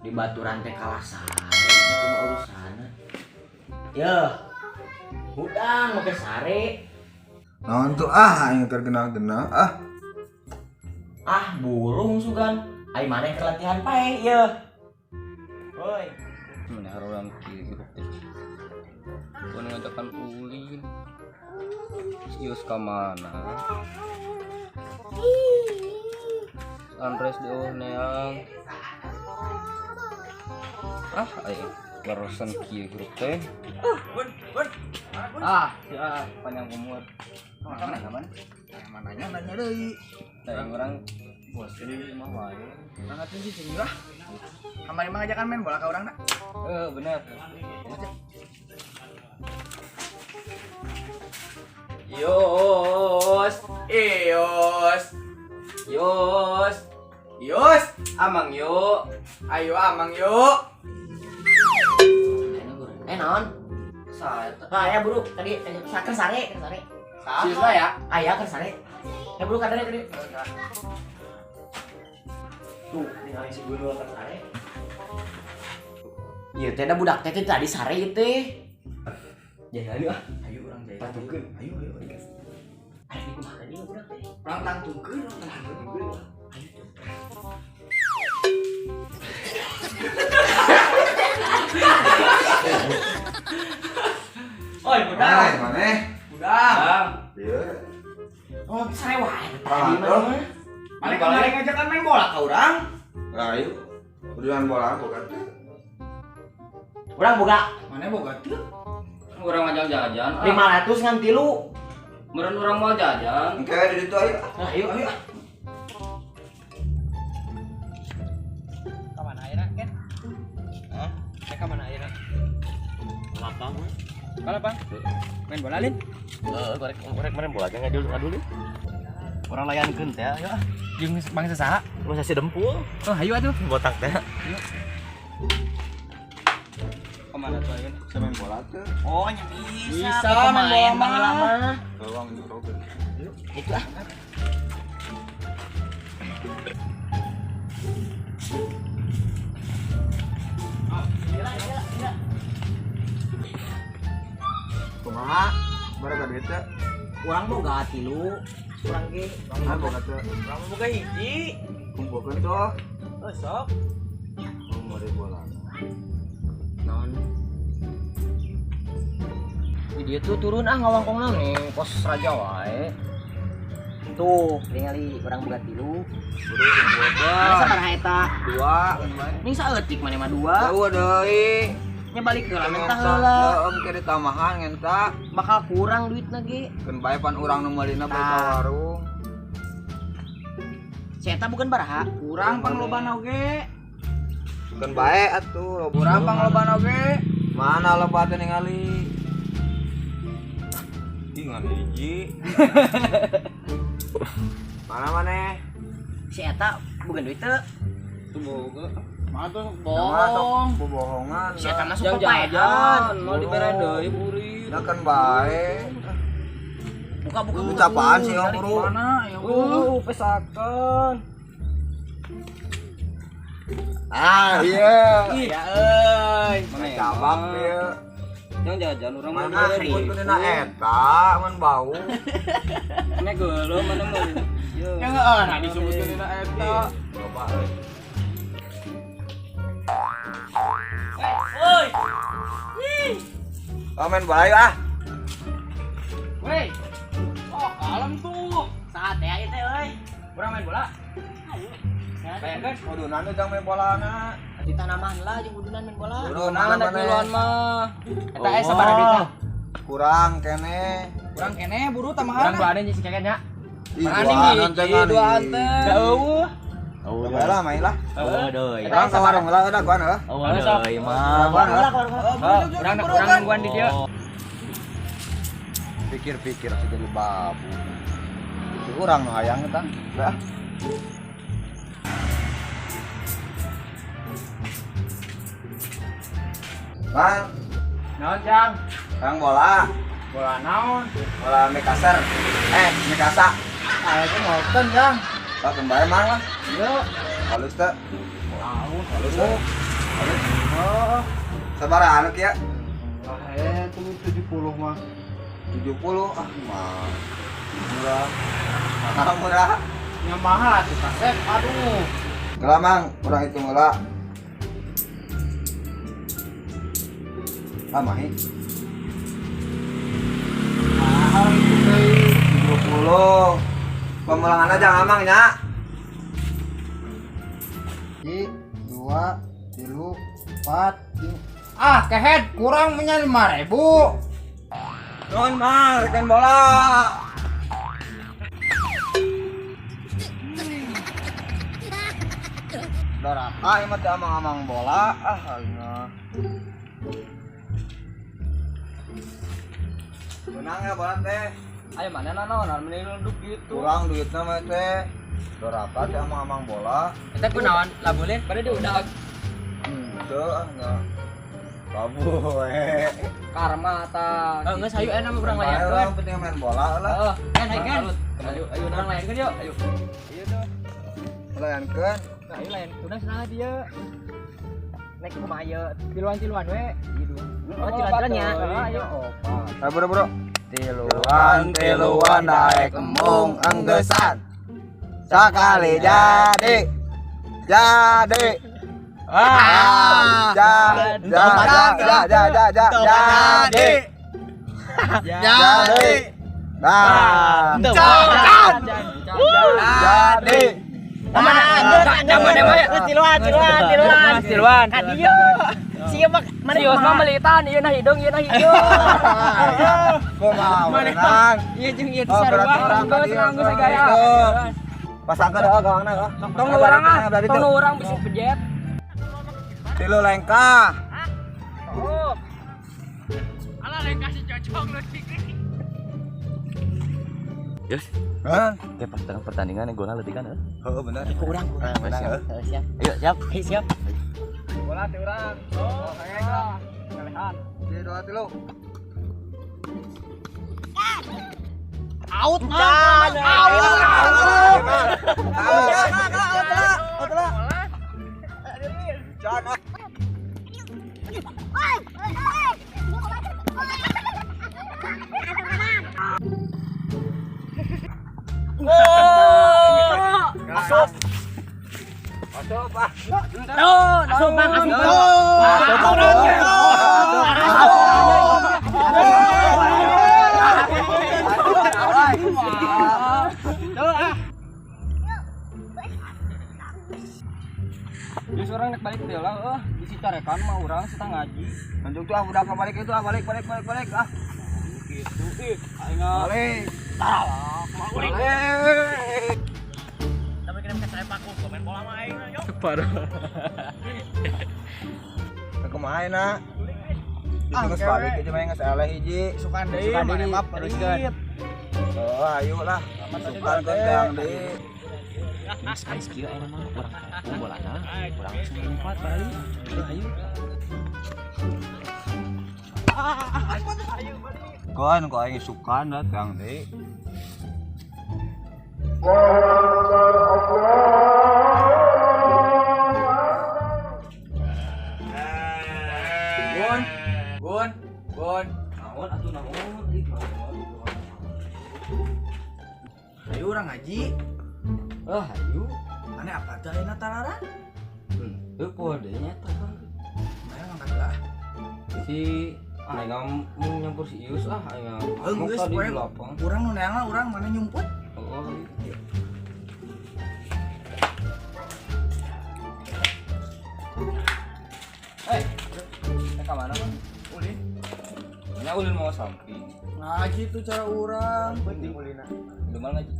di baturan teh kalah sare itu mah urusan. Ya. Udang make sare. Naon tuh yang tergenal-genal Burung sugan. Ai maneh keur latihan pae ye. Woi. Mana orang kieu teh. Kun ngajakan ulin. Sius ka mana? Andres di neang. Ayo barusan kieu grup teh. Ya panjang umur. Mana? mananya nanya deui Yang orang bos ini mah wae. nanya tuh sih sini lah kamari mah ngajakan main bola ka urang da Bener. Yos. Amang yuk. ayo amang yuk Non. Saya Ya buru tadi keur sare. Sila ya. Aya keur sare. Ya buru kadare tadi. Tuh, ningali si Gundul keur sare. Ieu teh da budak teh tadi sare ieu teh. Jadi ayo urang jaya Tangtukeun. Ayo. Ayo kumaha tadi budak teh. urang tangtukeun Oi budak. maneh Budak. ieu Oh, sare wae Ah, tadi mah. maneh kamari ngajakan main bola ka urang ayo urusan bola boga teh Urang boga maneh boga teh Orang ngajak jajan. 500 ngan 3. Meureun urang mau jajan. engke di ditu ayo Ayo. Ka mana ayeuna, Ken? Hah? Ka mana ayeuna? Lapang. Kalapang? Main bola lin? Korek main bola ge ngadul. Orang layankeun teh ayo. Jeung bangsa saha? Masa si dempul. Oh, hayu atuh. Botak teh. Ka mana tuh ayeuna? bisa main bola teh Oh, nya Bisa, main bola baheula mah. mah. gawang nyurogeun Itu ah. kumaha baraga duit teh Urang boga 3. Urang ge kumaha boga teh urang boga hiji. kumpulkeun tuh Sok. mau di bola Non. Dia tuh turun ngawangkongna nih pos raja wae. Tuh, ningali urang boga 3. buru Mana sabaraha eta? 2 Ning saeutik mane mah 2. jauh deui Nya balik ke lamen tah heula. om kiri tamahan ngenta Bakal kurang duitna ge. keun bae pan urang nu meulina beli ka warung Si eta bukan baraha. urang panglobana oge keun bae atuh urang panglobana oge mana loba teh ningali ih ngan hiji mana maneh Si eta bukan duit teu. Tuh boga. mana tuh bohong bohongan Si eta masuk Jang ke jajan, paehan. mau dibere deui buri. da keun bae Buka. ucapan sih om bro Mana ya pesakeun. iya Ya euy. Mana ya? cabak dia Jang jajan urang mah mana dibere ribut deui. keunina eta mun bau Nek geuleuh mana mah. yang heeh disebut keunina eta loba Euy. main bola yuk Woi. Oh, kalem tuh. Saat ya itu euy. Urang main bola. Kayak kan kudunan tuh jang main bola na di tanaman lah jeung kudunan main bola. kudunan Mana mana kiloan mah. Eta sabaraha duitna? kurang kene Urang kene buru tamahan. Urang doane jeung si keken nya. ih Maning duaan teh. Jauh. Oh, lah main lah. Oh, deui. Urang ka warung lah ada kuan heuh. Oh, deui mah. Kuan heuh. Urang nungguan di dieu. Pikir-pikir sih jadi babu. Itu urang nu hayang eta. Dah. Bang, Naon, Jang? Bang bola. Bola naon? Bola Mekaser. Mekasa. Ah, itu moten, Jang. Lah kembali mang lah. Yuk. Halus teh. Tahu. Halus teh. Oh, sabar anak ya. Itu 70 mah. 70 ah mah. Murah. Mahal murah. Yang mahal atuh kasep. Aduh. Kelamang, kurang itu mula. Ah mahi. Mahal itu teh. 70. Pemulangan aja ngamang nya. 1, 2, 3, 4. Ah, kehead kurang punya 5.000. Non mah, rekan bola. Ah, ini mah amang-amang bola. Ah, akhirnya. Menang ya bola teh. Ayo mana naon mending duduk gitu. Kurang duitnya mah teh. Berapa teh amang-amang bola? Eta kunaon labulin pada diudag. Itu ah enggak. Babu Karma ta. Geus hayu aya urang Orang layankeun. penting main bola lah. Heeh, naik kan. Ayo urang layankeun yuk, ayo. Ieu tuh. Layankeun. Nah, ieu layan tunang sana dia. Naik kumaha ieu? Tiluan we. Gitu. Oh, tiluan-tiluannya. Ayo. Ayo bro. Tiluan naik kembung enggesan. Sekali jadi. Ah, jadi. Nah, jadi. Tiluan. Hadiyo. Sieu mana sieu mah melitan ieu nah hidung ieu nah hijau. Gua mau menang. Ieu jeung ieu Oh, berarti orang tadi geus gaya. Pasangkeun heeh gawangna heeh. Tong urang ah, tong urang bisa pejet. Tilu lengkah. Oh. Alah lengkah si cocok leutik. Yes. Hah? Kayak pas tengah pertandingan gona leutik kan? Heeh bener. Kurang. Bener. Siap. Ayo, siap. Hei, siap. Bola teh urang. Oh, kayaknya. Kalehan. Jadi 2 tilu. Out. Terus orang nak balik deh lah, isi carekan mah orang kita ngaji. Lanjut tuh ah udah balik itu ah balik ah. Gitu, ayo Balik. balik. Tapi kena saya paku, komen bola mah aing yuk. Parah. Kumaha na? Geus balik aja mah geus eleh hiji. Sukan deui, mana mah teruskeun. Oh, ayo lah. Sukan kendang deui. Sekali skill ayo mah kurang kaku bolana. Kurang 4 balik. Ayo. Kan kok aing sukan da kendang deui. Gun. Naon atuh naon? Ayo orang ngaji. Ayo. Mana apa teh ayeuna talaran? Teu pode nya tah. Mana ngangkat lah. Si aing nyampur si Ius aing. Geus poe. Urang nu neangan urang mana nyumput. Oh. Ka mana mah? Ulin. Nya ulin mau samping. Ngaji tuh cara urang. Penting ulina. Udah mal ngaji.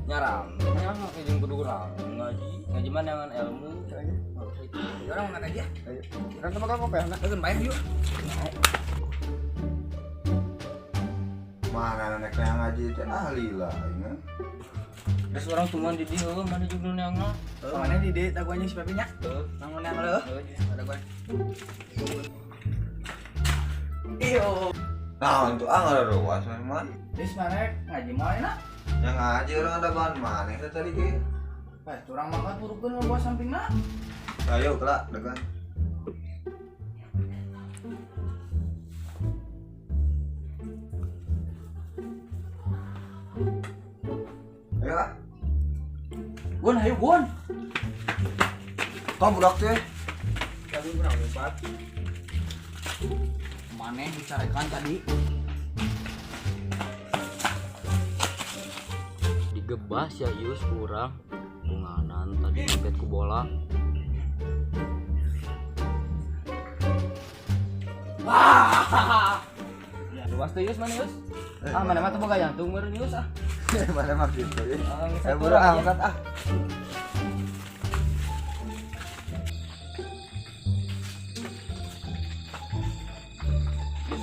Nyaram. Yang jeung kudu urang ngaji mah dengan ilmu. Orang mana aja? Kan sama kau kopi anak. Keun bae yuk. Mana anak yang ngaji teh ahli lah ini. Terus orang tuman di dieu mana jeung neangna. Mana di dieu daguanya si Pepinya? Nang neang leuh. Ada gue. Iyo. Nah, untuk ngaruas memang. Dis mana ngaji mau enak? Yang ngaji orang ada bahan mana itu tadi ke? curang makan turupkeun lo buat sampingna. Ayo kelak dagang. Ayo lah. Gun, ayo Gun. Kau budak teh. Tadi pernah obat. Maneh bicarakan tadi. Digebas ya Yus kurang kunganan tadi nyebet ku bola. Wah. Ya, luas tuh Yus mana Yus? Mana mah tuh boga jantung meureun Yus ah. Mana mah gitu ya. Saya Buru angkat ah.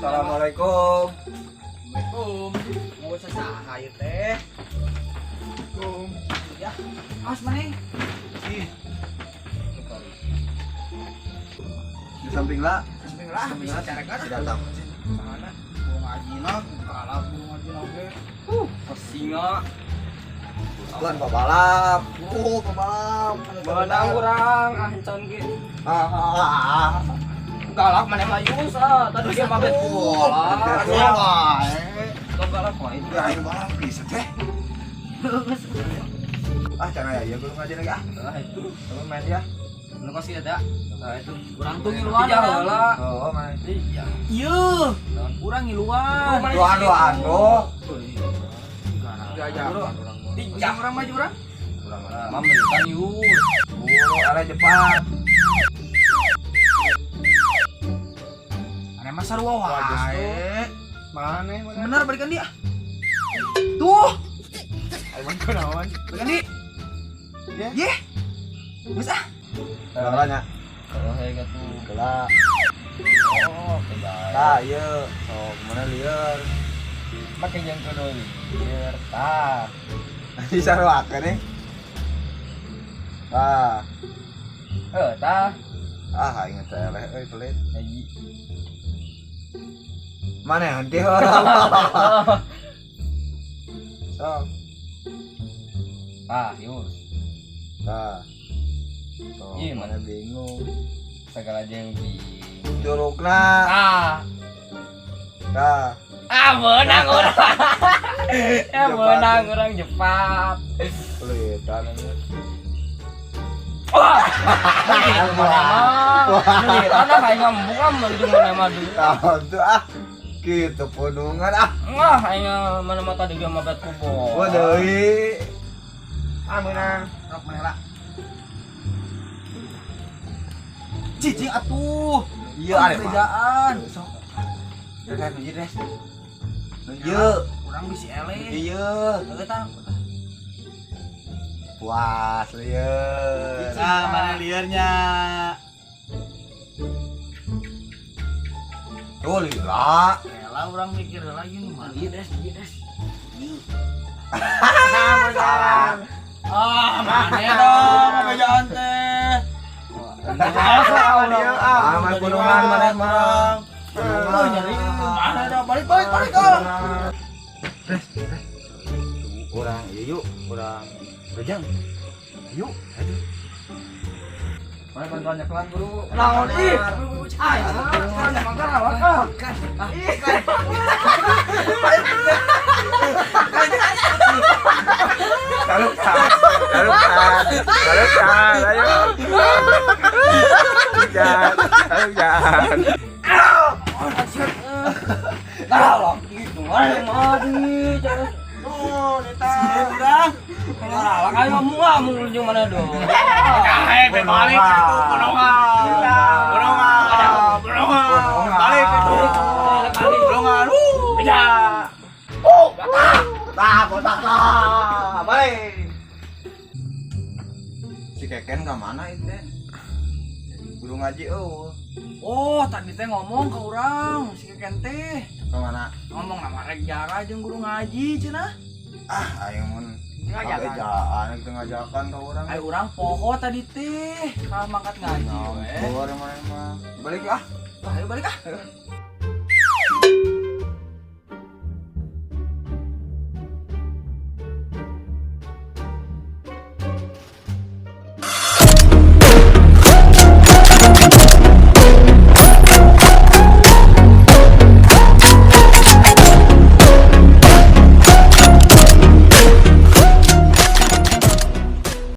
Assalamualaikum. Assalamualaikum. Mau sasaha ieu teh. Assalamualaikum. Ya, awas maneh. Di samping lah. Bismillah, bisa carakan. Si datang. Sana, gua ngajina, kalah gua ngajina ge. Pesinga. Tuan pabalap. Pabalap. Beunang urang ancon ge. Ah. Galak maneh mah Yus ah. Tadi dia mabet ku bola. Galak wae. Ya ayo balap bisa teh. Ah cara ya belum ngaji lagi ah. Nah itu, Belum main ya. nu kasih ada. Nah itu, urang tuh Iya, ngiluan heula. Oh, main. Iya. Ieu, urang ngiluan. Doan tuh. Dijak urang maju urang. Kurang Mamelitan Yus. buru ala cepat. Ane mah sarua wae. Mana? Bener balikan dia. Tuh. Ayo man kunaon? Balikan di. Ye. Geus ah. Kalanya. Oh, heeh tuh. Gelak. Oh, kejar. Tah ieu. Sok mana lieur. Make jeung kudu lieur tah. Bisa ruakeun nih. Tah. Tah. Ah inget saya leh euy pelit. Haji. Mana yang henti orang? Sok. Tah, Yus. Tah. Sok Iya, mana bingung. Segala jeung bingung. Curugna. Tah. Tah. Menang urang. Menang urang Jepang. Pelitan ini. Wah. Mana kayak ngambung mendung mana mah dulu. Tahu tuh ah. Gitu podongan ah. Wah, aing mana mah tadi dia mabet ku bola. Gua deui. Ah menang. Rok menela. Cicing atuh. Iya ada Pak. Kerjaan. Sok. Dekat hiji des. Ieu. Urang bisi ele. Iya. Heeh tah. Puas lieur. Nah, mana liurnya? Tuh lila. Ela urang mikir lagi nih mah. Ieu des, ieu des. Mana dong kerjaan teh. Aman gunungan mana mah. Oh, nyari mana dong balik ah. Kurang yuk, kurang. Rejang. Yuk, aduh. Mana bantuan nyekelan guru. Naon ih? Ai, kan mangkar awak ah. Tarukan, ayo. Tarukan. Kalau gitu mana mati terus. Oh, neta. Urang. Kalau kayak ngomong ujung mana dong? Kae balik itu Bonongan. Balik itu. Bonongan. Beja. Botak lah. Balik. Si Keken ke mana itu? Guru ngaji Oh, tadi teh ngomong ke urang si Keken teh. Ke mana? Ngomong nama rek jara jeung guru ngaji cenah. Ah, ayo mun. Ngajakan. Ngajaan, kita ngajakan ke orang. Ai urang poho tadi teh. Kalau mangkat ngaji we. Keluar yang mana mah. Balik ah. Ayo balik ah.